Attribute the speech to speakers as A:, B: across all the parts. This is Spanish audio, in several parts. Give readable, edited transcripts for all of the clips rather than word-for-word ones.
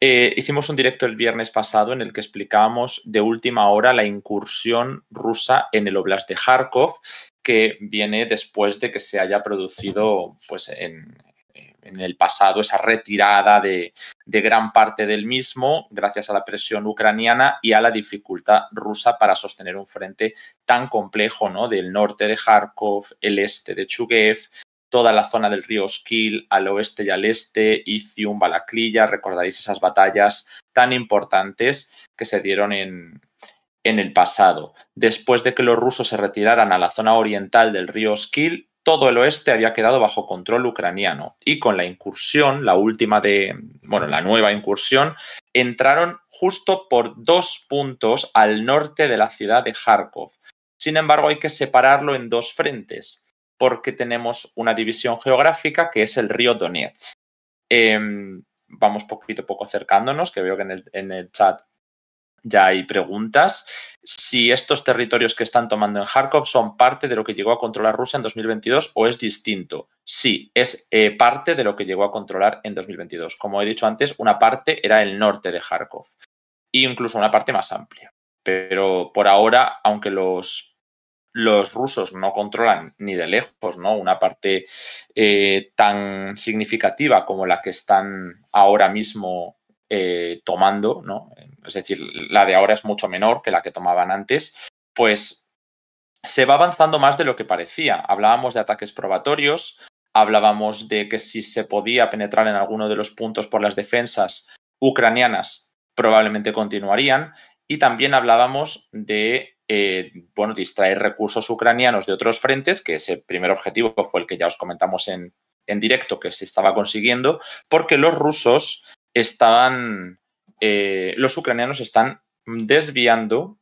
A: Hicimos un directo el viernes pasado en el que explicábamos de última hora la incursión rusa en el Oblast de Kharkov, que viene después de que se haya producido pues, en el pasado esa retirada de gran parte del mismo gracias a la presión ucraniana y a la dificultad rusa para sostener un frente tan complejo, ¿no? Del norte de Kharkov, el este de Chuguev, toda la zona del río Oskil, al oeste y al este, Izium, Balaklia, recordaréis esas batallas tan importantes que se dieron en el pasado. Después de que los rusos se retiraran a la zona oriental del río Oskil, todo el oeste había quedado bajo control ucraniano y con la incursión, la nueva incursión, entraron justo por 2 puntos al norte de la ciudad de Kharkov. Sin embargo, hay que separarlo en 2 frentes porque tenemos una división geográfica que es el río Donetsk. Vamos poquito a poco acercándonos, que veo que en el chat ya hay preguntas. Si estos territorios que están tomando en Kharkov son parte de lo que llegó a controlar Rusia en 2022 o es distinto. Sí, es parte de lo que llegó a controlar en 2022. Como he dicho antes, una parte era el norte de Kharkov e incluso una parte más amplia. Pero por ahora, aunque los rusos no controlan ni de lejos, ¿no? Una parte tan significativa como la que están ahora mismo tomando, ¿no? Es decir, la de ahora es mucho menor que la que tomaban antes, pues se va avanzando más de lo que parecía. Hablábamos de ataques probatorios, hablábamos de que si se podía penetrar en alguno de los puntos por las defensas ucranianas, probablemente continuarían, y también hablábamos de distraer recursos ucranianos de otros frentes, que ese primer objetivo fue el que ya os comentamos en directo que se estaba consiguiendo, porque los ucranianos están desviando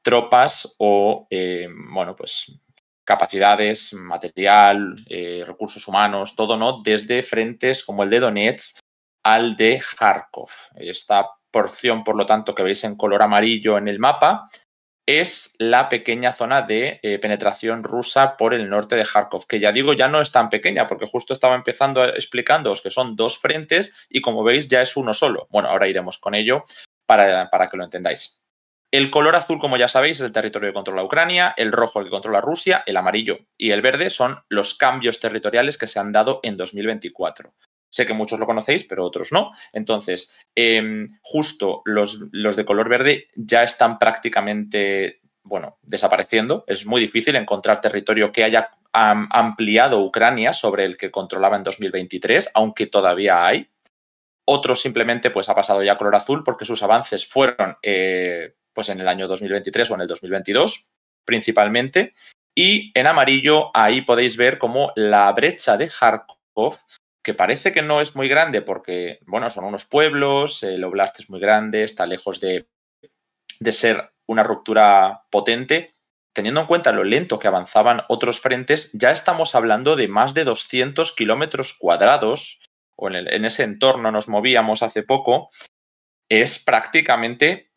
A: tropas o, capacidades, material, recursos humanos, todo, ¿no? Desde frentes como el de Donetsk al de Kharkov. Esta porción, por lo tanto, que veis en color amarillo en el mapa, es la pequeña zona de penetración rusa por el norte de Kharkov, que ya digo, ya no es tan pequeña, porque justo estaba empezando explicándoos que son 2 frentes y como veis ya es uno solo. Bueno, ahora iremos con ello para que lo entendáis. El color azul, como ya sabéis, es el territorio que controla Ucrania, el rojo el que controla Rusia, el amarillo y el verde son los cambios territoriales que se han dado en 2024. Sé que muchos lo conocéis, pero otros no. Entonces, justo los de color verde ya están prácticamente, desapareciendo. Es muy difícil encontrar territorio que haya ampliado Ucrania sobre el que controlaba en 2023, aunque todavía hay. Otros simplemente pues ha pasado ya a color azul porque sus avances fueron pues en el año 2023 o en el 2022 principalmente. Y en amarillo ahí podéis ver como la brecha de Kharkov, que parece que no es muy grande porque, son unos pueblos, el oblast es muy grande, está lejos de ser una ruptura potente. Teniendo en cuenta lo lento que avanzaban otros frentes, ya estamos hablando de más de 200 kilómetros cuadrados, o en ese entorno nos movíamos hace poco. Es prácticamente,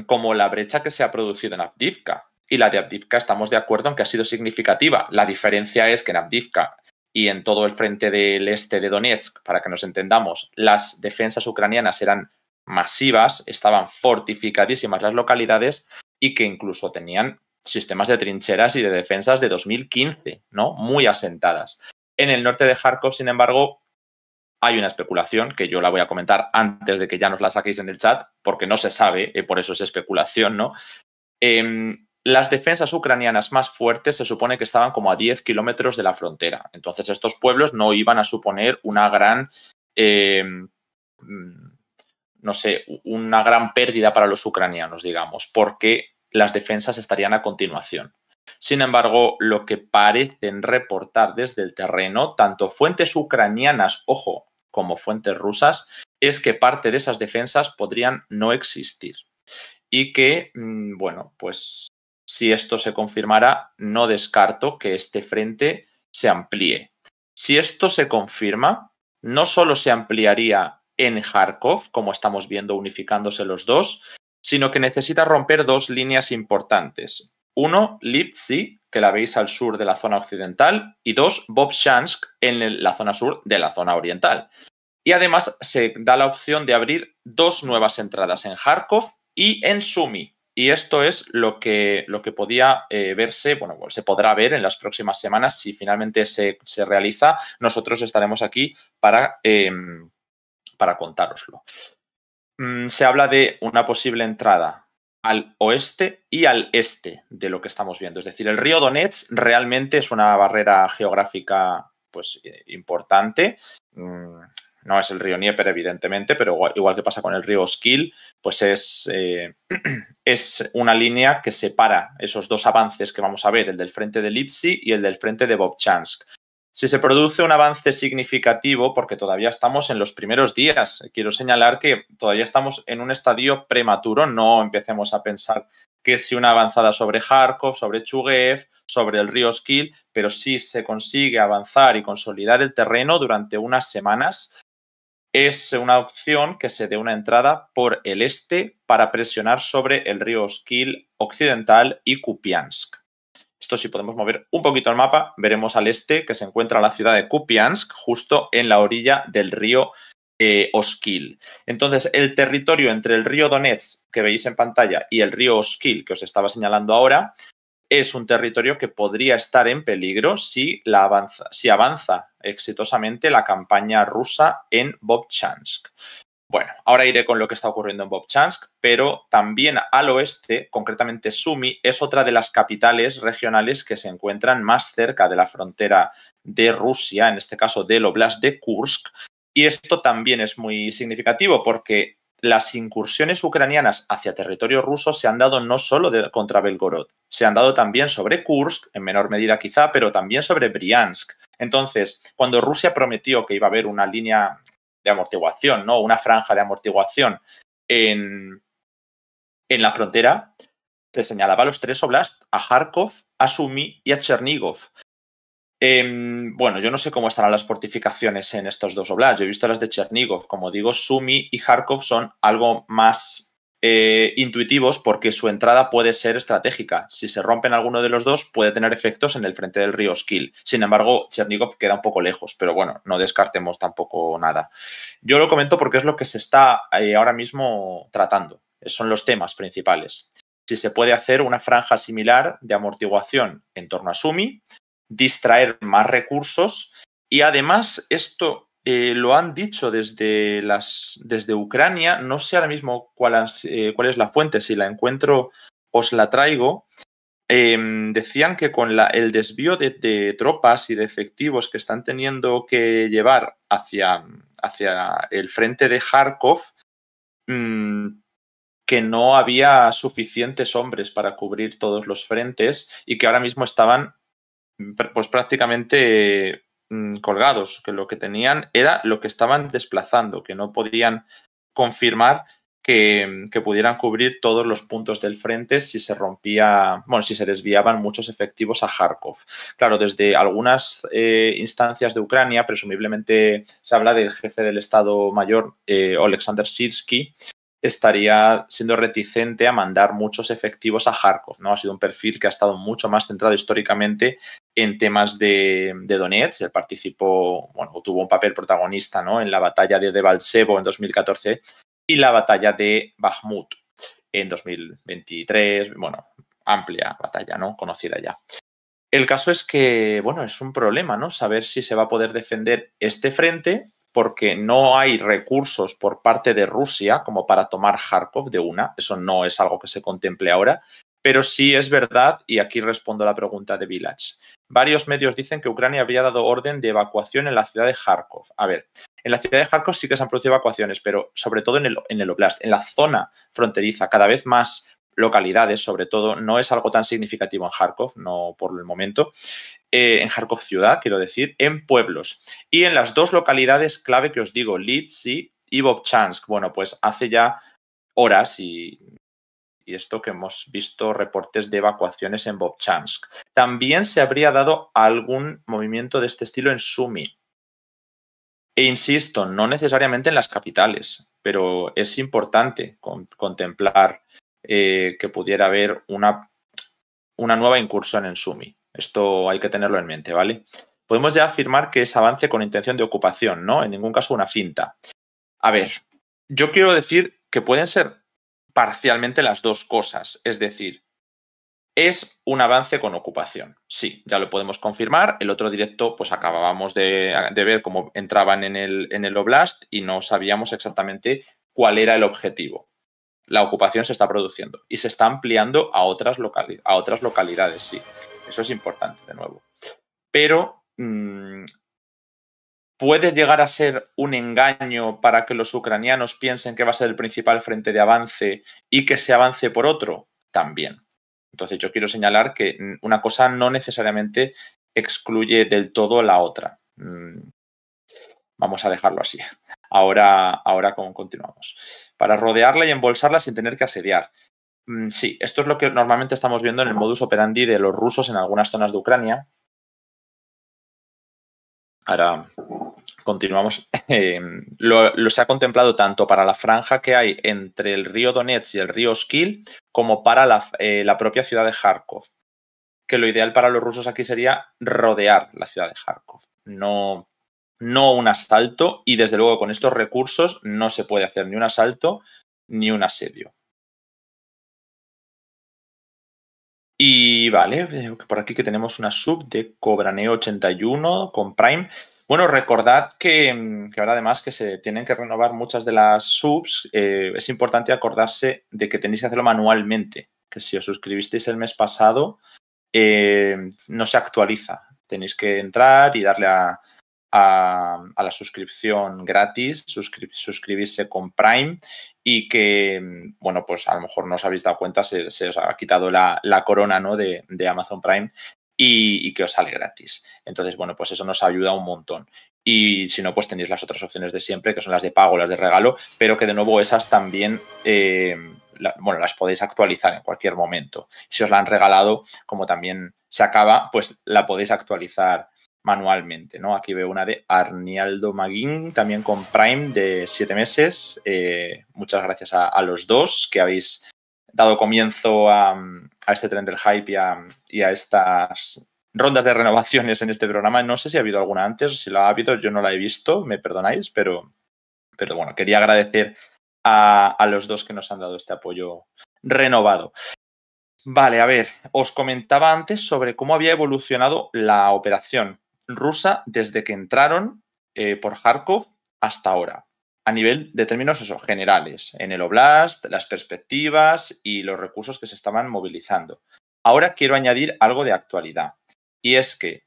A: como la brecha que se ha producido en Avdiivka. Y la de Avdiivka estamos de acuerdo en que ha sido significativa. La diferencia es que en Avdiivka y en todo el frente del este de Donetsk, para que nos entendamos, las defensas ucranianas eran masivas, estaban fortificadísimas las localidades y que incluso tenían sistemas de trincheras y de defensas de 2015, ¿no? Muy asentadas. En el norte de Kharkov, sin embargo, hay una especulación que yo la voy a comentar antes de que ya nos la saquéis en el chat, porque no se sabe, por eso es especulación, ¿no? Las defensas ucranianas más fuertes se supone que estaban como a 10 kilómetros de la frontera. Entonces, estos pueblos no iban a suponer una gran, una gran pérdida para los ucranianos, digamos, porque las defensas estarían a continuación. Sin embargo, lo que parecen reportar desde el terreno, tanto fuentes ucranianas, ojo, como fuentes rusas, es que parte de esas defensas podrían no existir. Y que, pues si esto se confirmara, no descarto que este frente se amplíe. Si esto se confirma, no solo se ampliaría en Kharkov, como estamos viendo unificándose los dos, sino que necesita romper 2 líneas importantes. Uno, Lipsy, que la veis al sur de la zona occidental, y 2, Vovchansk, en la zona sur de la zona oriental. Y además se da la opción de abrir 2 nuevas entradas en Kharkov y en Sumy. Y esto es lo que podía verse, bueno, pues se podrá ver en las próximas semanas. Si finalmente se realiza, nosotros estaremos aquí para contároslo. Se habla de una posible entrada al oeste y al este de lo que estamos viendo. Es decir, el río Donetsk realmente es una barrera geográfica pues, importante. No es el río Dnieper, evidentemente, pero igual que pasa con el río Oskil, pues es una línea que separa esos 2 avances que vamos a ver, el del frente de Lipsy y el del frente de Vovchansk. Si se produce un avance significativo, porque todavía estamos en los primeros días, quiero señalar que todavía estamos en un estadio prematuro, no empecemos a pensar que si una avanzada sobre Kharkov, sobre Chuguev, sobre el río Oskil, pero si se consigue avanzar y consolidar el terreno durante unas semanas, es una opción que se dé una entrada por el este para presionar sobre el río Oskil occidental y Kupiansk. Esto, si podemos mover un poquito el mapa, veremos al este que se encuentra la ciudad de Kupiansk, justo en la orilla del río Oskil. Entonces, el territorio entre el río Donetsk, que veis en pantalla, y el río Oskil, que os estaba señalando ahora, es un territorio que podría estar en peligro si avanza exitosamente la campaña rusa en Vovchansk. Bueno, ahora iré con lo que está ocurriendo en Vovchansk, pero también al oeste, concretamente Sumy, es otra de las capitales regionales que se encuentran más cerca de la frontera de Rusia, en este caso del Oblast de Kursk, y esto también es muy significativo porque las incursiones ucranianas hacia territorio ruso se han dado no solo contra Belgorod, se han dado también sobre Kursk, en menor medida quizá, pero también sobre Briansk. Entonces, cuando Rusia prometió que iba a haber una línea de amortiguación, ¿no? Una franja de amortiguación en la frontera, se señalaba a los 3 oblasts, a Kharkov, a Sumy y a Chernigov. Bueno, yo no sé cómo estarán las fortificaciones en estos 2 oblasts. Yo he visto las de Chernigov. Como digo, Sumy y Kharkov son algo más intuitivos porque su entrada puede ser estratégica. Si se rompen alguno de los 2, puede tener efectos en el frente del río Oskil. Sin embargo, Chernigov queda un poco lejos, pero bueno, no descartemos tampoco nada. Yo lo comento porque es lo que se está ahora mismo tratando. Son los temas principales. Si se puede hacer una franja similar de amortiguación en torno a Sumy, distraer más recursos y además esto lo han dicho desde Ucrania, no sé ahora mismo cuál es la fuente, si la encuentro os la traigo. Decían que con el desvío de tropas y de efectivos que están teniendo que llevar hacia el frente de Kharkov, que no había suficientes hombres para cubrir todos los frentes y que ahora mismo estaban pues prácticamente colgados, que lo que tenían era lo que estaban desplazando, que no podían confirmar que pudieran cubrir todos los puntos del frente si se desviaban muchos efectivos a Kharkov. Claro, desde algunas instancias de Ucrania, presumiblemente se habla del jefe del Estado Mayor, Oleksandr Syrskyi, estaría siendo reticente a mandar muchos efectivos a Kharkov, ¿no? Ha sido un perfil que ha estado mucho más centrado históricamente en temas de Donetsk. Él participó, tuvo un papel protagonista, ¿no? En la batalla de Debaltsevo en 2014 y la batalla de Bakhmut en 2023, amplia batalla, ¿no? Conocida ya. El caso es que, es un problema, ¿no? Saber si se va a poder defender este frente porque no hay recursos por parte de Rusia como para tomar Kharkov de una. Eso no es algo que se contemple ahora, pero sí es verdad, y aquí respondo a la pregunta de Village. Varios medios dicen que Ucrania habría dado orden de evacuación en la ciudad de Kharkov. A ver, en la ciudad de Kharkov sí que se han producido evacuaciones, pero sobre todo en el Oblast, en la zona fronteriza, cada vez más localidades, sobre todo, no es algo tan significativo en Kharkov, no por el momento, en Kharkov ciudad, quiero decir, en pueblos. Y en las 2 localidades clave que os digo, Litsy y Vovchansk. Bueno, pues hace ya horas y esto que hemos visto reportes de evacuaciones en Vovchansk. También se habría dado algún movimiento de este estilo en Sumy. E insisto, no necesariamente en las capitales, pero es importante contemplar que pudiera haber una nueva incursión en Sumy. Esto hay que tenerlo en mente, ¿vale? Podemos ya afirmar que es avance con intención de ocupación, ¿no? En ningún caso una finta. A ver, yo quiero decir que pueden ser parcialmente las dos cosas. Es decir, es un avance con ocupación. Sí, ya lo podemos confirmar. El otro directo, pues acabábamos de ver cómo entraban en el Oblast y no sabíamos exactamente cuál era el objetivo. La ocupación se está produciendo y se está ampliando a otras localidades, sí. Eso es importante, de nuevo. Pero puede llegar a ser un engaño para que los ucranianos piensen que va a ser el principal frente de avance y que se avance por otro, también. Entonces yo quiero señalar que una cosa no necesariamente excluye del todo la otra. Vamos a dejarlo así. Ahora continuamos. Para rodearla y embolsarla sin tener que asediar. Sí, esto es lo que normalmente estamos viendo en el modus operandi de los rusos en algunas zonas de Ucrania. Ahora continuamos. Se ha contemplado tanto para la franja que hay entre el río Donetsk y el río Oskil como para la propia ciudad de Kharkov. Que lo ideal para los rusos aquí sería rodear la ciudad de Kharkov, no un asalto, y desde luego con estos recursos no se puede hacer ni un asalto ni un asedio. Y vale, veo que por aquí que tenemos una sub de Cobraneo 81 con Prime. Bueno, recordad que ahora además que se tienen que renovar muchas de las subs, es importante acordarse de que tenéis que hacerlo manualmente, que si os suscribisteis el mes pasado no se actualiza. Tenéis que entrar y darle a la suscripción gratis, suscribirse con Prime y que, bueno, pues a lo mejor no os habéis dado cuenta, se os ha quitado la corona, ¿no?, de Amazon Prime y que os sale gratis. Entonces, bueno, pues eso nos ayuda un montón. Y si no, pues tenéis las otras opciones de siempre, que son las de pago, las de regalo, pero que de nuevo esas también, las podéis actualizar en cualquier momento. Si os la han regalado, como también se acaba, pues la podéis actualizar manualmente, ¿no? Aquí veo una de Arnialdo Maguín, también con Prime de 7 meses. Muchas gracias a los dos que habéis dado comienzo a este tren del hype y a estas rondas de renovaciones en este programa. No sé si ha habido alguna antes, si la ha habido, yo no la he visto, me perdonáis, pero bueno, quería agradecer a los dos que nos han dado este apoyo renovado. Vale, a ver, os comentaba antes sobre cómo había evolucionado la operación rusa desde que entraron por Kharkov hasta ahora, a nivel de términos generales, en el Oblast, las perspectivas y los recursos que se estaban movilizando. Ahora quiero añadir algo de actualidad, y es que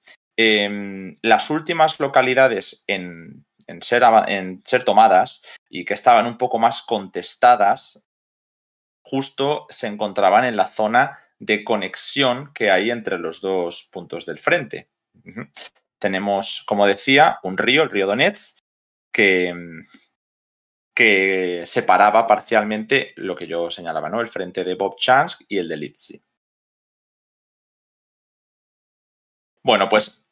A: las últimas localidades en ser tomadas y que estaban un poco más contestadas, justo se encontraban en la zona de conexión que hay entre los dos puntos del frente. Tenemos, como decía, un río, el río Donetsk, que separaba parcialmente lo que yo señalaba, ¿no?, el frente de Vovchansk y el de Lipsy. Bueno, pues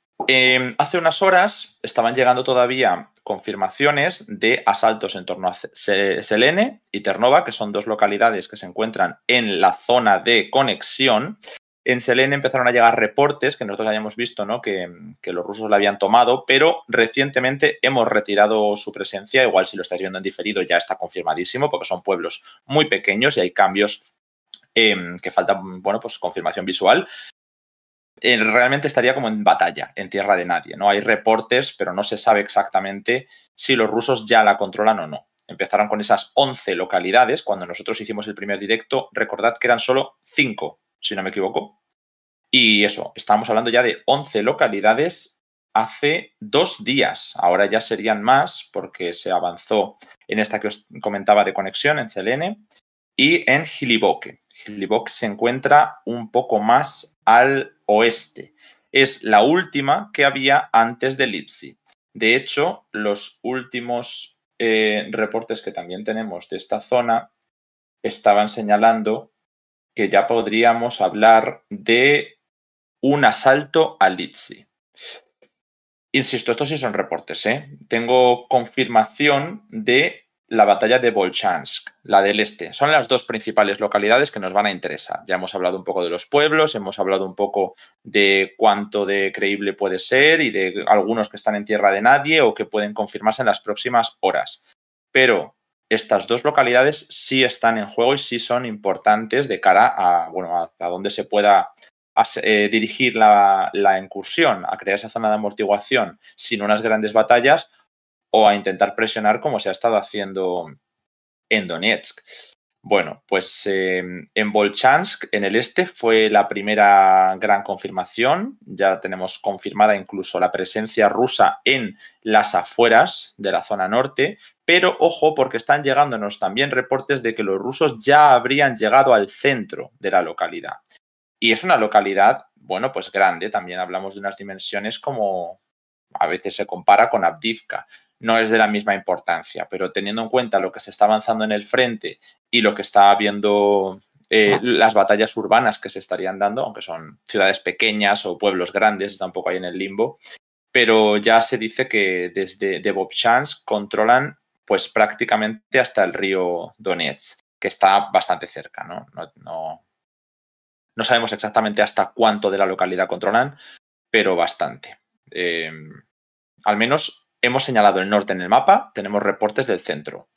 A: hace unas horas estaban llegando todavía confirmaciones de asaltos en torno a Selene y Ternova, que son dos localidades que se encuentran en la zona de conexión. En Selene empezaron a llegar reportes que nosotros habíamos visto, ¿no?, que los rusos la habían tomado, pero recientemente hemos retirado su presencia. Igual si lo estáis viendo en diferido ya está confirmadísimo, porque son pueblos muy pequeños y hay cambios que faltan, bueno, pues confirmación visual. Realmente estaría como en batalla, en tierra de nadie, ¿no? Hay reportes, pero no se sabe exactamente si los rusos ya la controlan o no. Empezaron con esas 11 localidades. Cuando nosotros hicimos el primer directo, recordad que eran solo 5, si no me equivoco. Y eso, estábamos hablando ya de 11 localidades hace 2 días. Ahora ya serían más porque se avanzó en esta que os comentaba de conexión, en Selene, y en Hliboke. Hliboke se encuentra un poco más al oeste. Es la última que había antes de Lipsy. De hecho, los últimos reportes que también tenemos de esta zona estaban señalando que ya podríamos hablar de un asalto a Lipsy. Insisto, estos sí son reportes, ¿eh? Tengo confirmación de la batalla de Volchansk, la del este. Son las dos principales localidades que nos van a interesar. Ya hemos hablado un poco de los pueblos, hemos hablado un poco de cuánto de creíble puede ser y de algunos que están en tierra de nadie o que pueden confirmarse en las próximas horas. Pero estas dos localidades sí están en juego y sí son importantes de cara a, bueno, a dónde se pueda dirigir la incursión, a crear esa zona de amortiguación sin unas grandes batallas o a intentar presionar como se ha estado haciendo en Donetsk. Bueno, pues en Volchansk, en el este, fue la primera gran confirmación. Ya tenemos confirmada incluso la presencia rusa en las afueras de la zona norte, pero ojo porque están llegándonos también reportes de que los rusos ya habrían llegado al centro de la localidad. Y es una localidad, bueno, pues grande. También hablamos de unas dimensiones como a veces se compara con Avdiivka. No es de la misma importancia, pero teniendo en cuenta lo que se está avanzando en el frente y lo que está habiendo las batallas urbanas que se estarían dando, aunque son ciudades pequeñas o pueblos grandes, está un poco ahí en el limbo, pero ya se dice que desde Volchansk controlan pues prácticamente hasta el río Donetsk, que está bastante cerca, ¿no? No sabemos exactamente hasta cuánto de la localidad controlan, pero bastante. Al menos hemos señalado el norte en el mapa, tenemos reportes del centro.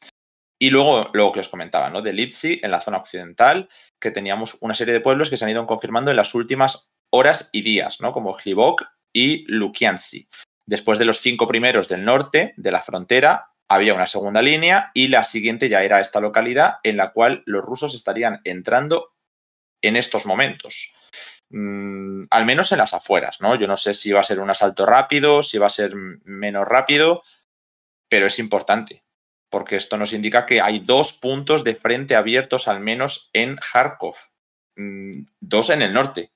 A: Y luego lo que os comentaba, ¿no? De Lipsi, en la zona occidental, que teníamos una serie de pueblos que se han ido confirmando en las últimas horas y días, ¿no? Como Hlibok y Lukiansi. Después de los 5 primeros del norte, de la frontera, había una segunda línea y la siguiente ya era esta localidad en la cual los rusos estarían entrando en estos momentos. Al menos en las afueras, ¿no? Yo no sé si va a ser un asalto rápido, si va a ser menos rápido, pero es importante, porque esto nos indica que hay 2 puntos de frente abiertos al menos en Kharkov, 2 en el norte,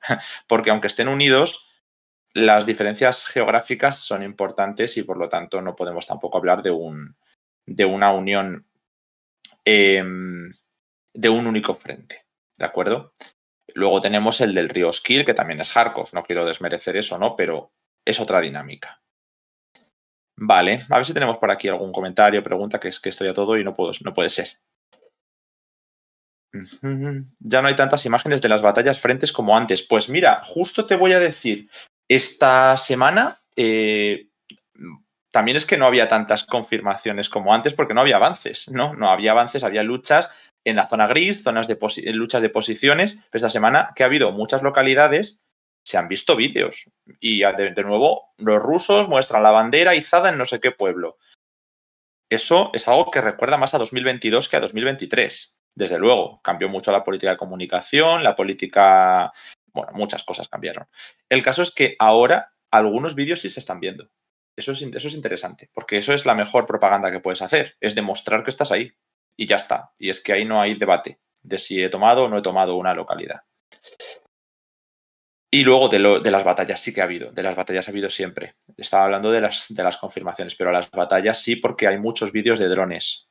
A: porque aunque estén unidos, las diferencias geográficas son importantes y por lo tanto no podemos tampoco hablar de una unión, de un único frente, ¿de acuerdo? Luego tenemos el del río Skil, que también es Kharkov. No quiero desmerecer eso, ¿no? Pero es otra dinámica. Vale, a ver si tenemos por aquí algún comentario, pregunta, que es que estoy a todo y no puede ser. Ya no hay tantas imágenes de las batallas frentes como antes. Pues mira, justo te voy a decir, esta semana también es que no había tantas confirmaciones como antes porque no había avances, ¿no? No había avances, había luchas en la zona gris, zonas de luchas de posiciones. Pero esta semana que ha habido muchas localidades, se han visto vídeos. Y de nuevo, los rusos muestran la bandera izada en no sé qué pueblo. Eso es algo que recuerda más a 2022 que a 2023. Desde luego, cambió mucho la política de comunicación, la política... Bueno, muchas cosas cambiaron. El caso es que ahora algunos vídeos sí se están viendo. Eso es interesante, porque eso es la mejor propaganda que puedes hacer, es demostrar que estás ahí y ya está. Y es que ahí no hay debate de si he tomado o no he tomado una localidad. Y luego de las batallas sí que ha habido, de las batallas ha habido siempre. Estaba hablando de las confirmaciones, pero las batallas sí porque hay muchos vídeos de drones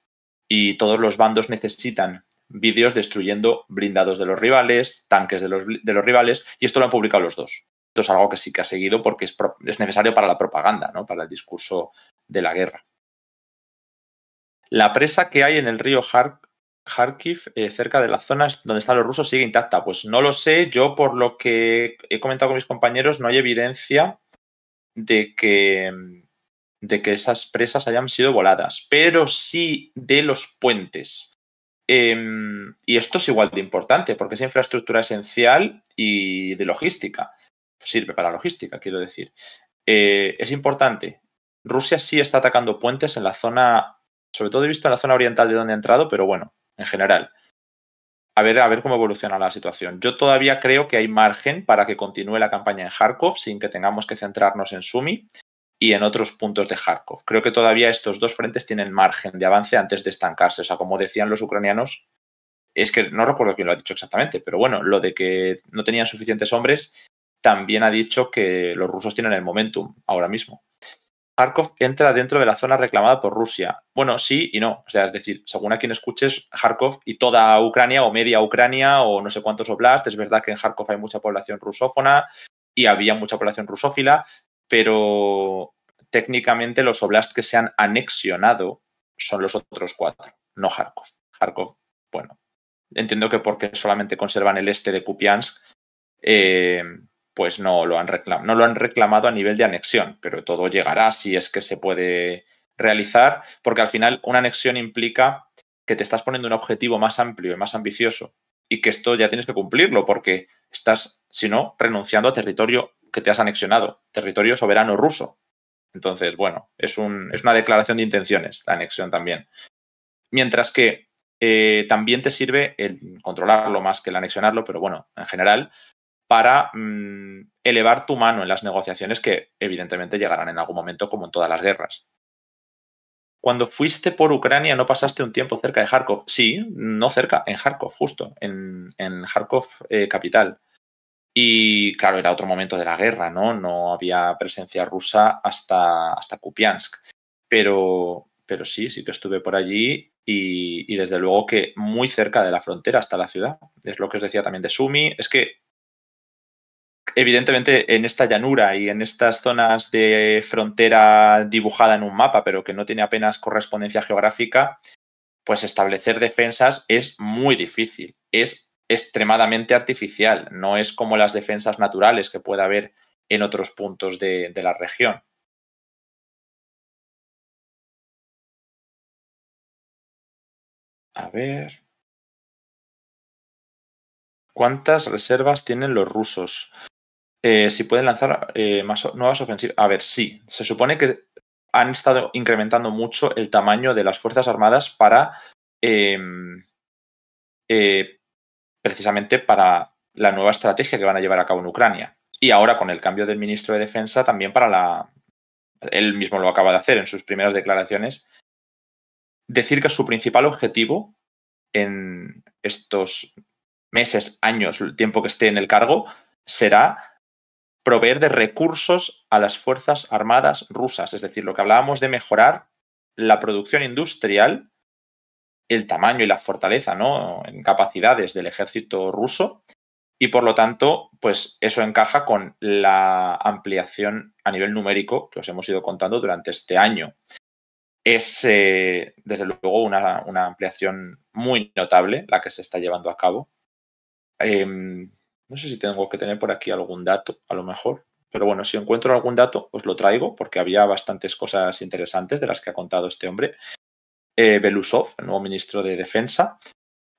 A: y todos los bandos necesitan vídeos destruyendo blindados de los rivales, tanques de los rivales, y esto lo han publicado los dos. Esto es algo que sí que ha seguido porque es necesario para la propaganda, ¿no? Para el discurso de la guerra. La presa que hay en el río Kharkiv, cerca de las zonas donde están los rusos, sigue intacta. Pues no lo sé, yo por lo que he comentado con mis compañeros no hay evidencia de que esas presas hayan sido voladas, pero sí de los puentes. Y esto es igual de importante porque es infraestructura esencial y de logística. Sirve para logística, quiero decir. Es importante. Rusia sí está atacando puentes en la zona, sobre todo he visto en la zona oriental de donde ha entrado, pero bueno, en general. A ver cómo evoluciona la situación. Yo todavía creo que hay margen para que continúe la campaña en Kharkov sin que tengamos que centrarnos en Sumy y en otros puntos de Kharkov. Creo que todavía estos dos frentes tienen margen de avance antes de estancarse. O sea, como decían los ucranianos, es que no recuerdo quién lo ha dicho exactamente, pero bueno, lo de que no tenían suficientes hombres también ha dicho que los rusos tienen el momentum ahora mismo. Kharkov entra dentro de la zona reclamada por Rusia. Bueno, sí y no. O sea, es decir, según a quien escuches, Kharkov y toda Ucrania o media Ucrania o no sé cuántos oblasts, es verdad que en Kharkov hay mucha población rusófona y había mucha población rusófila, pero técnicamente los oblasts que se han anexionado son los otros 4. no Kharkov. Kharkov, bueno, entiendo que porque solamente conservan el este de Kupiansk, pues no lo han reclamado a nivel de anexión, pero todo llegará si es que se puede realizar, porque al final una anexión implica que te estás poniendo un objetivo más amplio y más ambicioso y que esto ya tienes que cumplirlo porque estás, si no, renunciando a territorio que te has anexionado, territorio soberano ruso. Entonces, bueno, es una declaración de intenciones, la anexión también. Mientras que también te sirve el controlarlo más que el anexionarlo, pero bueno, en general, para elevar tu mano en las negociaciones que evidentemente llegarán en algún momento como en todas las guerras. Cuando fuiste por Ucrania, ¿no pasaste un tiempo cerca de Kharkov? Sí, no cerca, en Kharkov, justo, en Kharkov capital. Y claro, era otro momento de la guerra, ¿no? No había presencia rusa hasta Kupiansk. Pero sí que estuve por allí y desde luego que muy cerca de la frontera hasta la ciudad. Es lo que os decía también de Sumy. Es que evidentemente en esta llanura y en estas zonas de frontera dibujada en un mapa, pero que no tiene apenas correspondencia geográfica, pues establecer defensas es muy difícil. Es extremadamente artificial. No es como las defensas naturales que puede haber en otros puntos de la región. A ver. ¿Cuántas reservas tienen los rusos? Si pueden lanzar nuevas ofensivas. A ver, sí. Se supone que han estado incrementando mucho el tamaño de las Fuerzas Armadas para precisamente para la nueva estrategia que van a llevar a cabo en Ucrania. Y ahora con el cambio del ministro de Defensa también para él mismo lo acaba de hacer en sus primeras declaraciones, decir que su principal objetivo en estos meses, años, el tiempo que esté en el cargo, será proveer de recursos a las Fuerzas Armadas rusas. Es decir, lo que hablábamos de mejorar la producción industrial, el tamaño y la fortaleza, ¿no?, en capacidades del ejército ruso. Y por lo tanto, pues eso encaja con la ampliación a nivel numérico que os hemos ido contando durante este año. Es, desde luego, una ampliación muy notable la que se está llevando a cabo. No sé si tengo que tener por aquí algún dato, a lo mejor. Pero bueno, si encuentro algún dato, os lo traigo, porque había bastantes cosas interesantes de las que ha contado este hombre, Belousov, el nuevo ministro de Defensa.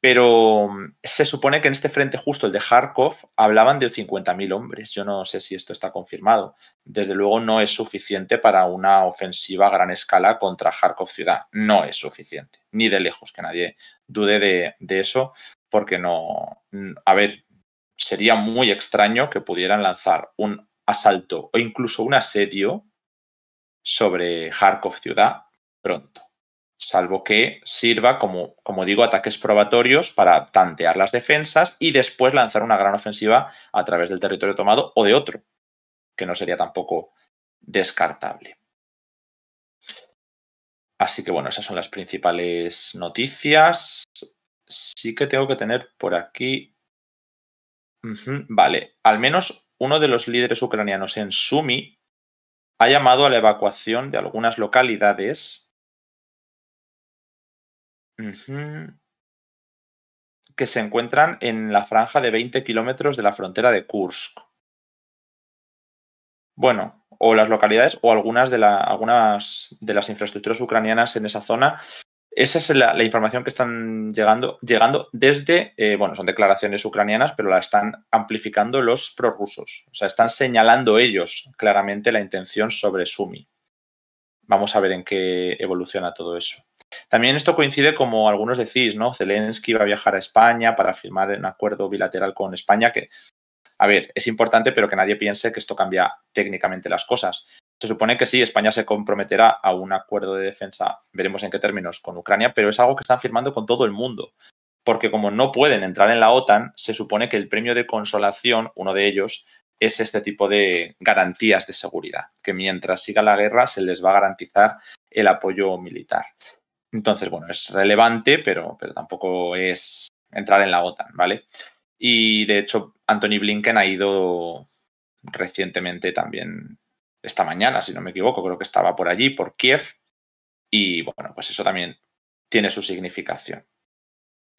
A: Pero se supone que en este frente justo, el de Kharkov, hablaban de 50.000 hombres. Yo no sé si esto está confirmado. Desde luego no es suficiente para una ofensiva a gran escala contra Kharkov ciudad. No es suficiente, ni de lejos, que nadie dude de eso, porque no... A ver, sería muy extraño que pudieran lanzar un asalto o incluso un asedio sobre Kharkov ciudad pronto. Salvo que sirva como digo, ataques probatorios para tantear las defensas y después lanzar una gran ofensiva a través del territorio tomado o de otro, que no sería tampoco descartable. Así que bueno, esas son las principales noticias. Sí que tengo que tener por aquí... Vale, al menos uno de los líderes ucranianos en Sumy ha llamado a la evacuación de algunas localidades que se encuentran en la franja de 20 kilómetros de la frontera de Kursk. Bueno, o las localidades o algunas de las infraestructuras ucranianas en esa zona. Esa es la información que están llegando desde, bueno, son declaraciones ucranianas, pero la están amplificando los prorrusos. O sea, están señalando ellos claramente la intención sobre Sumy. Vamos a ver en qué evoluciona todo eso. También esto coincide, como algunos decís, ¿no? Zelensky va a viajar a España para firmar un acuerdo bilateral con España que, a ver, es importante, pero que nadie piense que esto cambia técnicamente las cosas. Se supone que sí, España se comprometerá a un acuerdo de defensa, veremos en qué términos, con Ucrania, pero es algo que están firmando con todo el mundo. Porque como no pueden entrar en la OTAN, se supone que el premio de consolación, uno de ellos, es este tipo de garantías de seguridad, que mientras siga la guerra se les va a garantizar el apoyo militar. Entonces, bueno, es relevante, pero tampoco es entrar en la OTAN, ¿vale? Y de hecho, Antony Blinken ha ido recientemente también, esta mañana, si no me equivoco, creo que estaba por allí, por Kiev. Y bueno, pues eso también tiene su significación.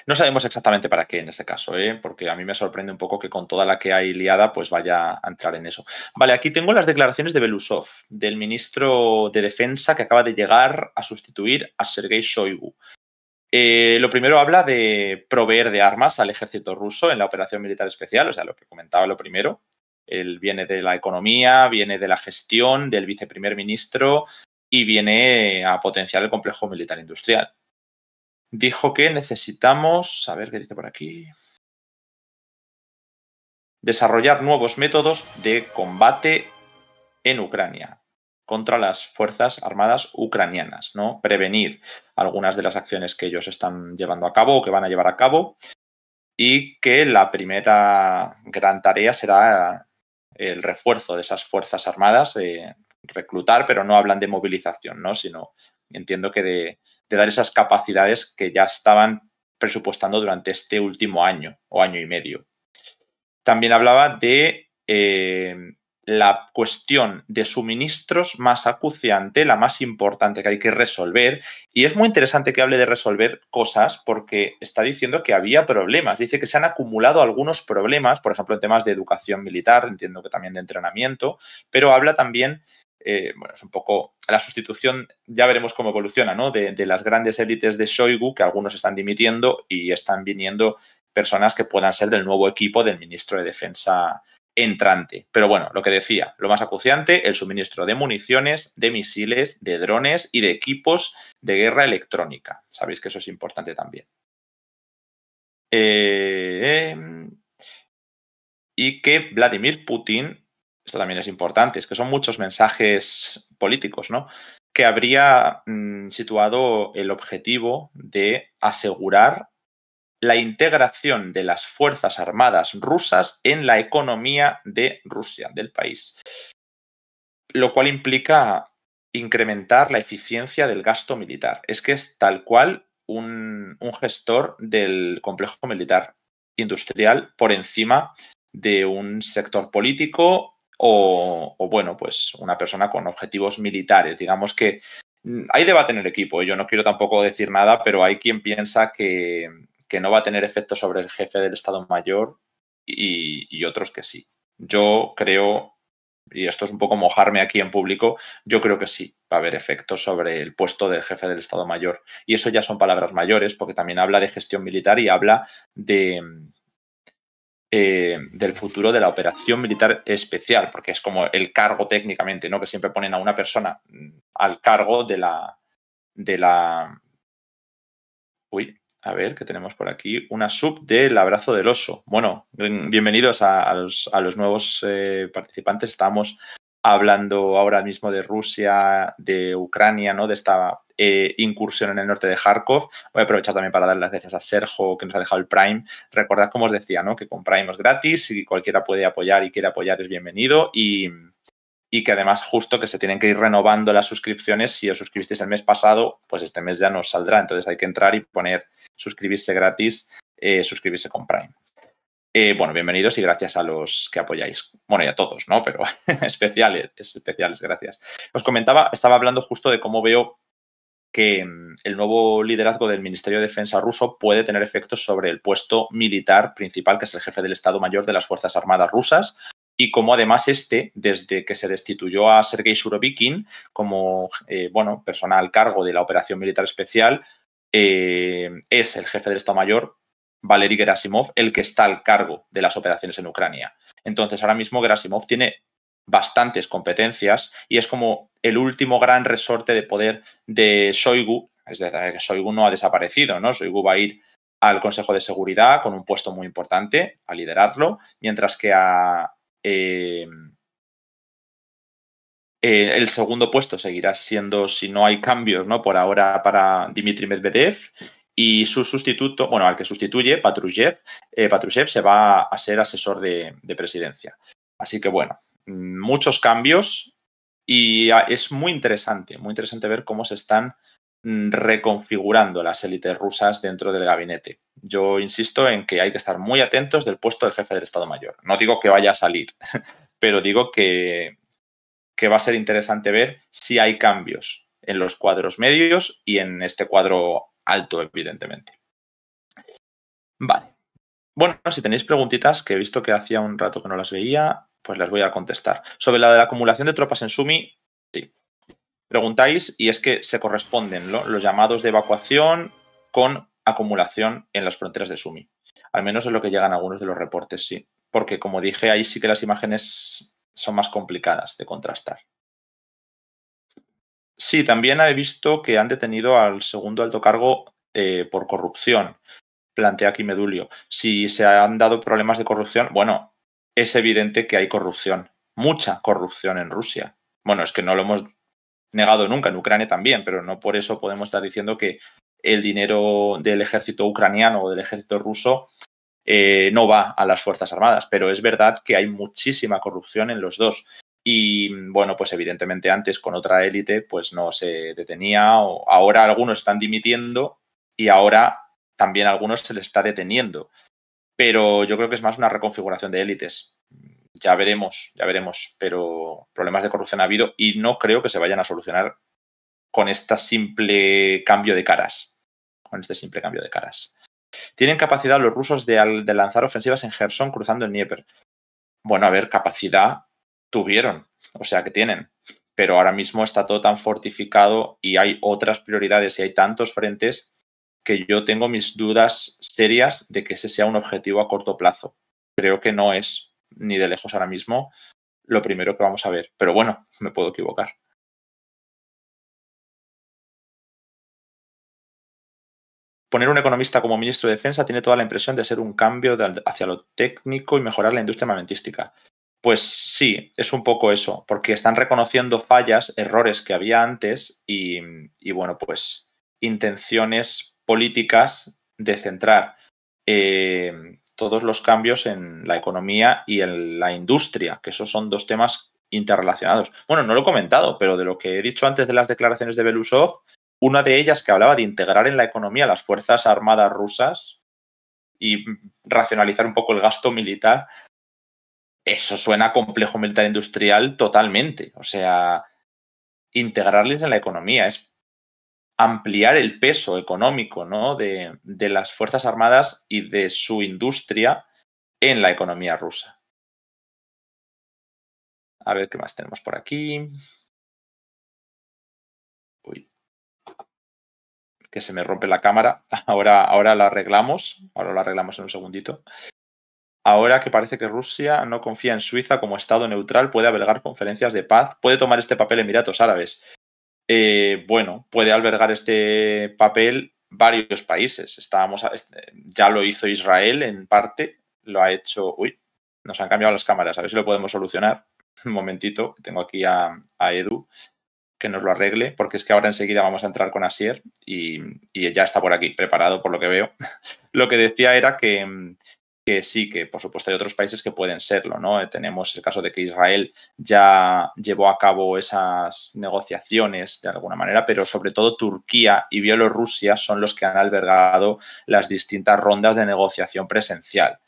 A: No sabemos exactamente para qué en este caso, porque a mí me sorprende un poco que con toda la que hay liada pues vaya a entrar en eso. Vale, aquí tengo las declaraciones de Belousov, del ministro de Defensa que acaba de llegar a sustituir a Sergei Shoigu. Lo primero habla de proveer de armas al ejército ruso en la operación militar especial, o sea, lo que comentaba lo primero. Él viene de la economía, viene de la gestión, del viceprimer ministro y viene a potenciar el complejo militar industrial. Dijo que necesitamos, a ver qué dice por aquí, desarrollar nuevos métodos de combate en Ucrania contra las fuerzas armadas ucranianas, ¿no? Prevenir algunas de las acciones que ellos están llevando a cabo o que van a llevar a cabo y que la primera gran tarea será el refuerzo de esas fuerzas armadas, reclutar, pero no hablan de movilización, ¿no? Sino entiendo que de dar esas capacidades que ya estaban presupuestando durante este último año o año y medio. También hablaba de la cuestión de suministros más acuciante, la más importante que hay que resolver. Y es muy interesante que hable de resolver cosas porque está diciendo que había problemas. Dice que se han acumulado algunos problemas, por ejemplo, en temas de educación militar, entiendo que también de entrenamiento, pero habla también, bueno, es un poco la sustitución, ya veremos cómo evoluciona, ¿no? De las grandes élites de Shoigu, que algunos están dimitiendo y están viniendo personas que puedan ser del nuevo equipo del ministro de Defensa entrante. Pero bueno, lo que decía, lo más acuciante, el suministro de municiones, de misiles, de drones y de equipos de guerra electrónica. Sabéis que eso es importante también. Y que Vladimir Putin, esto también es importante, es que son muchos mensajes políticos, ¿no? Que habría situado el objetivo de asegurar la integración de las Fuerzas Armadas rusas en la economía de Rusia, del país, lo cual implica incrementar la eficiencia del gasto militar. Es que es tal cual un gestor del complejo militar industrial por encima de un sector político o bueno, pues una persona con objetivos militares. Digamos que hay debate en el equipo. Yo no quiero tampoco decir nada, pero hay quien piensa que no va a tener efecto sobre el jefe del Estado Mayor y otros que sí. Yo creo, y esto es un poco mojarme aquí en público, yo creo que sí va a haber efectos sobre el puesto del jefe del Estado Mayor. Y eso ya son palabras mayores, porque también habla de gestión militar y habla del futuro de la operación militar especial, porque es como el cargo técnicamente, ¿no? Que siempre ponen a una persona al cargo de la. Uy, a ver, ¿qué tenemos por aquí? Una sub del abrazo del oso. Bueno, bienvenidos a los nuevos participantes. Estamos hablando ahora mismo de Rusia, de Ucrania, ¿no? De esta incursión en el norte de Kharkov. Voy a aprovechar también para dar las gracias a Sergio, que nos ha dejado el Prime. Recordad, como os decía, ¿no? Que con Prime es gratis y cualquiera puede apoyar y quiere apoyar es bienvenido. Y que además justo que se tienen que ir renovando las suscripciones. Si os suscribisteis el mes pasado, pues este mes ya no os saldrá. Entonces hay que entrar y poner suscribirse gratis, suscribirse con Prime. Bueno, bienvenidos y gracias a los que apoyáis. Bueno, y a todos, ¿no? Pero especiales, gracias. Os comentaba, estaba hablando justo de cómo veo que el nuevo liderazgo del Ministerio de Defensa ruso puede tener efectos sobre el puesto militar principal, que es el jefe del Estado Mayor de las Fuerzas Armadas rusas, y cómo además desde que se destituyó a Sergei Surovikin como persona al cargo de la operación militar especial, es el jefe del Estado Mayor, Valery Gerasimov, el que está al cargo de las operaciones en Ucrania. Entonces, ahora mismo Gerasimov tiene bastantes competencias y es como el último gran resorte de poder de Shoigu. Es decir, que Shoigu no ha desaparecido, ¿no? Shoigu va a ir al Consejo de Seguridad con un puesto muy importante, a liderarlo, mientras que el segundo puesto seguirá siendo, si no hay cambios, ¿no? Por ahora para Dmitry Medvedev, y su sustituto, bueno, al que sustituye, Patrushev se va a ser asesor de presidencia. Así que bueno, muchos cambios y es muy interesante ver cómo se están reconfigurando las élites rusas dentro del gabinete. Yo insisto en que hay que estar muy atentos del puesto del jefe del Estado Mayor. No digo que vaya a salir, pero digo que va a ser interesante ver si hay cambios en los cuadros medios y en este cuadro alto, evidentemente. Vale. Bueno, si tenéis preguntitas, que he visto que hacía un rato que no las veía, pues las voy a contestar. Sobre la de la acumulación de tropas en Sumi, sí. Preguntáis y es que se corresponden, ¿no?, los llamados de evacuación con acumulación en las fronteras de Sumi. Al menos es lo que llegan algunos de los reportes, sí. Porque, como dije, ahí sí que las imágenes son más complicadas de contrastar. Sí, también he visto que han detenido al segundo alto cargo por corrupción. Plantea aquí Medulio. Si se han dado problemas de corrupción, bueno, es evidente que hay corrupción. Mucha corrupción en Rusia. Bueno, es que no lo hemos negado nunca, en Ucrania también, pero no por eso podemos estar diciendo que el dinero del ejército ucraniano o del ejército ruso no va a las Fuerzas Armadas, pero es verdad que hay muchísima corrupción en los dos. Y bueno, pues evidentemente antes con otra élite pues no se detenía, o ahora algunos están dimitiendo y ahora también a algunos se les está deteniendo. Pero yo creo que es más una reconfiguración de élites. Ya veremos, pero problemas de corrupción ha habido y no creo que se vayan a solucionar con este simple cambio de caras. ¿Tienen capacidad los rusos de lanzar ofensivas en Gerson cruzando el Dnieper? Bueno, a ver, capacidad tuvieron, o sea que tienen, pero ahora mismo está todo tan fortificado y hay otras prioridades y hay tantos frentes que yo tengo mis dudas serias de que ese sea un objetivo a corto plazo. Creo que no es ni de lejos ahora mismo lo primero que vamos a ver, pero bueno, me puedo equivocar. Poner un economista como ministro de Defensa tiene toda la impresión de ser un cambio hacia lo técnico y mejorar la industria armamentística. Pues sí, es un poco eso, porque están reconociendo fallas, errores que había antes y bueno, pues intenciones políticas de centrar todos los cambios en la economía y en la industria, que esos son dos temas interrelacionados. Bueno, no lo he comentado, pero de lo que he dicho antes de las declaraciones de Belousov, una de ellas que hablaba de integrar en la economía las Fuerzas Armadas rusas y racionalizar un poco el gasto militar, eso suena a complejo militar industrial totalmente. O sea, integrarles en la economía es ampliar el peso económico, ¿no?, de las Fuerzas Armadas y de su industria en la economía rusa. A ver qué más tenemos por aquí. Uy, que se me rompe la cámara. Ahora la arreglamos. Ahora la arreglamos en un segundito. Ahora que parece que Rusia no confía en Suiza como Estado neutral, puede albergar conferencias de paz, puede tomar este papel Emiratos Árabes. Bueno, puede albergar este papel varios países. Ya lo hizo Israel en parte, lo ha hecho... Uy, nos han cambiado las cámaras, a ver si lo podemos solucionar. Un momentito, tengo aquí a Edu que nos lo arregle, porque es que ahora enseguida vamos a entrar con Asier y ya está por aquí, preparado por lo que veo. Lo que decía era que sí, que por supuesto hay otros países que pueden serlo, ¿no? Tenemos el caso de que Israel ya llevó a cabo esas negociaciones de alguna manera, pero sobre todo Turquía y Bielorrusia son los que han albergado las distintas rondas de negociación presencial.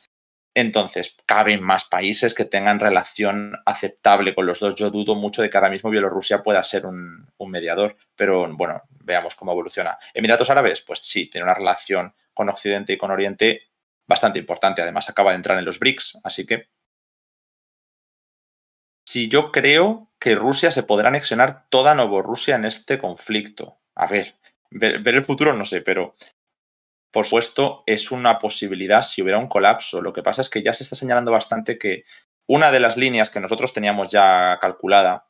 A: Entonces, caben más países que tengan relación aceptable con los dos. Yo dudo mucho de que ahora mismo Bielorrusia pueda ser un mediador, pero bueno, veamos cómo evoluciona. Emiratos Árabes, pues sí, tiene una relación con Occidente y con Oriente bastante importante. Además, acaba de entrar en los BRICS, así que si yo creo que Rusia se podrá anexionar toda Novorrusia en este conflicto. A ver el futuro no sé, pero por supuesto, es una posibilidad si hubiera un colapso. Lo que pasa es que ya se está señalando bastante que una de las líneas que nosotros teníamos ya calculada,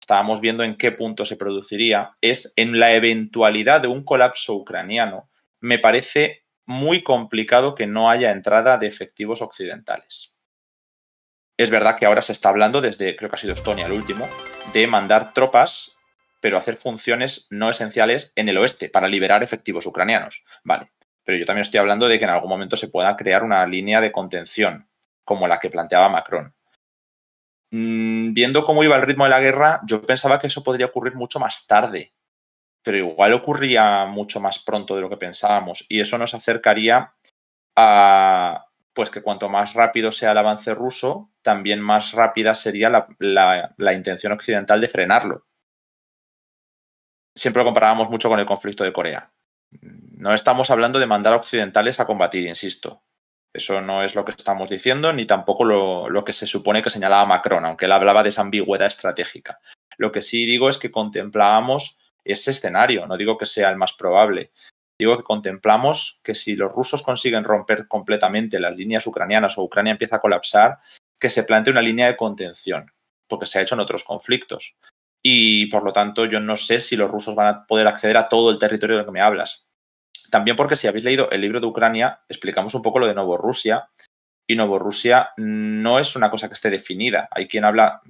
A: estábamos viendo en qué punto se produciría, es en la eventualidad de un colapso ucraniano. Me parece muy complicado que no haya entrada de efectivos occidentales. Es verdad que ahora se está hablando, desde creo que ha sido Estonia el último, de mandar tropas, pero hacer funciones no esenciales en el oeste para liberar efectivos ucranianos. Vale. Pero yo también estoy hablando de que en algún momento se pueda crear una línea de contención, como la que planteaba Macron. Viendo cómo iba el ritmo de la guerra, yo pensaba que eso podría ocurrir mucho más tarde, pero igual ocurría mucho más pronto de lo que pensábamos, y eso nos acercaría a pues que cuanto más rápido sea el avance ruso, también más rápida sería la intención occidental de frenarlo. Siempre lo comparábamos mucho con el conflicto de Corea. No estamos hablando de mandar a occidentales a combatir, insisto. Eso no es lo que estamos diciendo, ni tampoco lo que se supone que señalaba Macron, aunque él hablaba de esa ambigüedad estratégica. Lo que sí digo es que contemplábamos ese escenario, no digo que sea el más probable. Digo que contemplamos que si los rusos consiguen romper completamente las líneas ucranianas o Ucrania empieza a colapsar, que se plantee una línea de contención, porque se ha hecho en otros conflictos. Y, por lo tanto, yo no sé si los rusos van a poder acceder a todo el territorio del que me hablas. También porque si habéis leído el libro de Ucrania, explicamos un poco lo de Novorrusia, y Novorrusia no es una cosa que esté definida. Hay quien habla,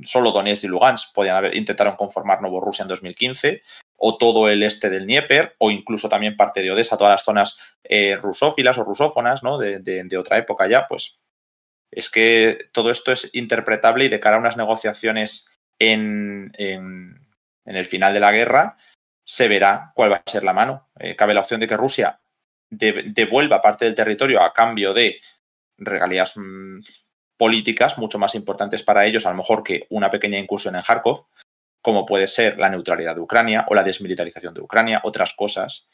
A: solo Donetsk y Lugansk intentaron conformar Novorrusia en 2015, o todo el este del Dnieper, o incluso también parte de Odessa, todas las zonas rusófilas o rusófonas, ¿no? de otra época ya, pues es que todo esto es interpretable y de cara a unas negociaciones en el final de la guerra, se verá cuál va a ser la mano. Cabe la opción de que Rusia devuelva parte del territorio a cambio de regalías políticas mucho más importantes para ellos, a lo mejor que una pequeña incursión en Kharkov, como puede ser la neutralidad de Ucrania o la desmilitarización de Ucrania, otras cosas.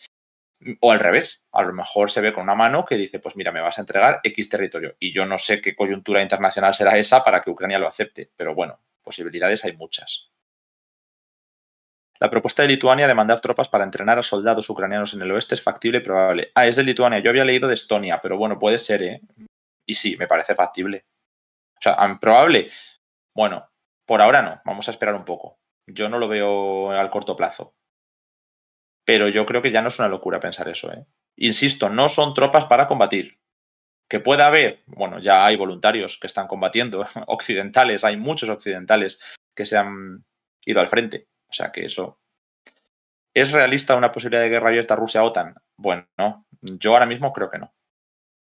A: O al revés, a lo mejor se ve con una mano que dice, pues mira, me vas a entregar X territorio. Y yo no sé qué coyuntura internacional será esa para que Ucrania lo acepte, pero bueno, posibilidades hay muchas. La propuesta de Lituania de mandar tropas para entrenar a soldados ucranianos en el oeste es factible y probable. Ah, es de Lituania. Yo había leído de Estonia, pero bueno, puede ser, ¿eh? Y sí, me parece factible. O sea, probable. Bueno, por ahora no. Vamos a esperar un poco. Yo no lo veo al corto plazo. Pero yo creo que ya no es una locura pensar eso, ¿eh? Insisto, no son tropas para combatir. Que pueda haber, bueno, ya hay voluntarios que están combatiendo, occidentales, hay muchos occidentales que se han ido al frente. O sea que eso. ¿Es realista una posibilidad de guerra abierta Rusia-OTAN? Bueno, no. Yo ahora mismo creo que no.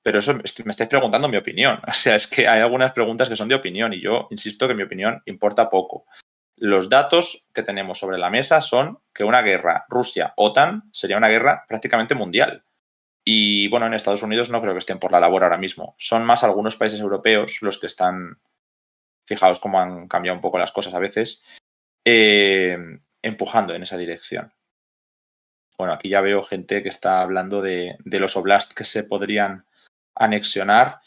A: Pero eso me estáis preguntando mi opinión. O sea, es que hay algunas preguntas que son de opinión y yo insisto que mi opinión importa poco. Los datos que tenemos sobre la mesa son que una guerra Rusia-OTAN sería una guerra prácticamente mundial. Y bueno, en Estados Unidos no creo que estén por la labor ahora mismo. Son más algunos países europeos los que están, fijaos cómo han cambiado un poco las cosas a veces, empujando en esa dirección. Bueno, aquí ya veo gente que está hablando de los oblasts que se podrían anexionar.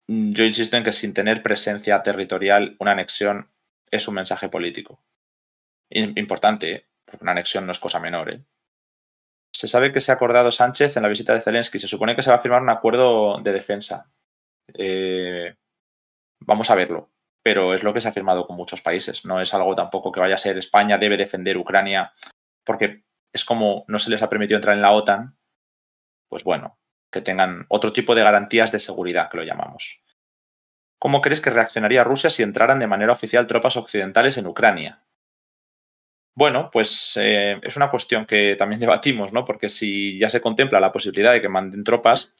A: Yo insisto en que sin tener presencia territorial, una anexión es un mensaje político. Importante, ¿eh? Porque una anexión no es cosa menor, ¿eh? Se sabe que se ha acordado Sánchez en la visita de Zelensky. Se supone que se va a firmar un acuerdo de defensa. Vamos a verlo. Pero es lo que se ha firmado con muchos países. No es algo tampoco que vaya a ser España debe defender Ucrania porque es como no se les ha permitido entrar en la OTAN. Pues bueno, que tengan otro tipo de garantías de seguridad, que lo llamamos. ¿Cómo crees que reaccionaría Rusia si entraran de manera oficial tropas occidentales en Ucrania? Bueno, pues es una cuestión que también debatimos, ¿no? Porque si ya se contempla la posibilidad de que manden tropas,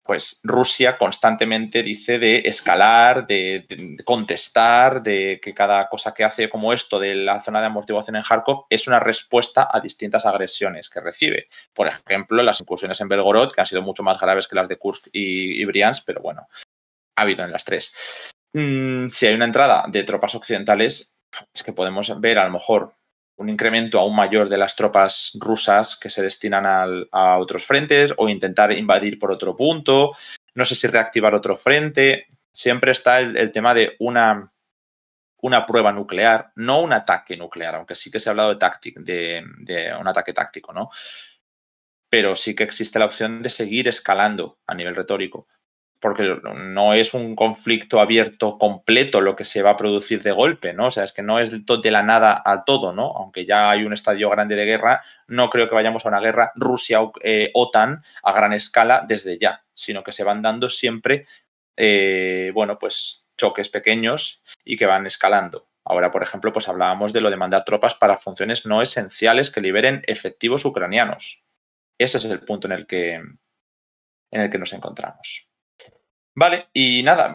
A: pues Rusia constantemente dice de escalar, de contestar, de que cada cosa que hace como esto de la zona de amortiguación en Kharkov es una respuesta a distintas agresiones que recibe. Por ejemplo, las incursiones en Belgorod, que han sido mucho más graves que las de Kursk y Briansk, pero bueno, ha habido en las tres. Si hay una entrada de tropas occidentales, es que podemos ver a lo mejor un incremento aún mayor de las tropas rusas que se destinan a otros frentes o intentar invadir por otro punto. No sé si reactivar otro frente. Siempre está el tema de una prueba nuclear, no un ataque nuclear, aunque sí que se ha hablado de un ataque táctico, ¿no? Pero sí que existe la opción de seguir escalando a nivel retórico, porque no es un conflicto abierto completo lo que se va a producir de golpe, ¿no? O sea, es que no es de la nada al todo, ¿no? Aunque ya hay un estadio grande de guerra, no creo que vayamos a una guerra Rusia-OTAN a gran escala desde ya, sino que se van dando siempre, bueno, pues choques pequeños y que van escalando. Ahora, por ejemplo, pues hablábamos de lo de mandar tropas para funciones no esenciales que liberen efectivos ucranianos. Ese es el punto en el que nos encontramos. Vale, y nada,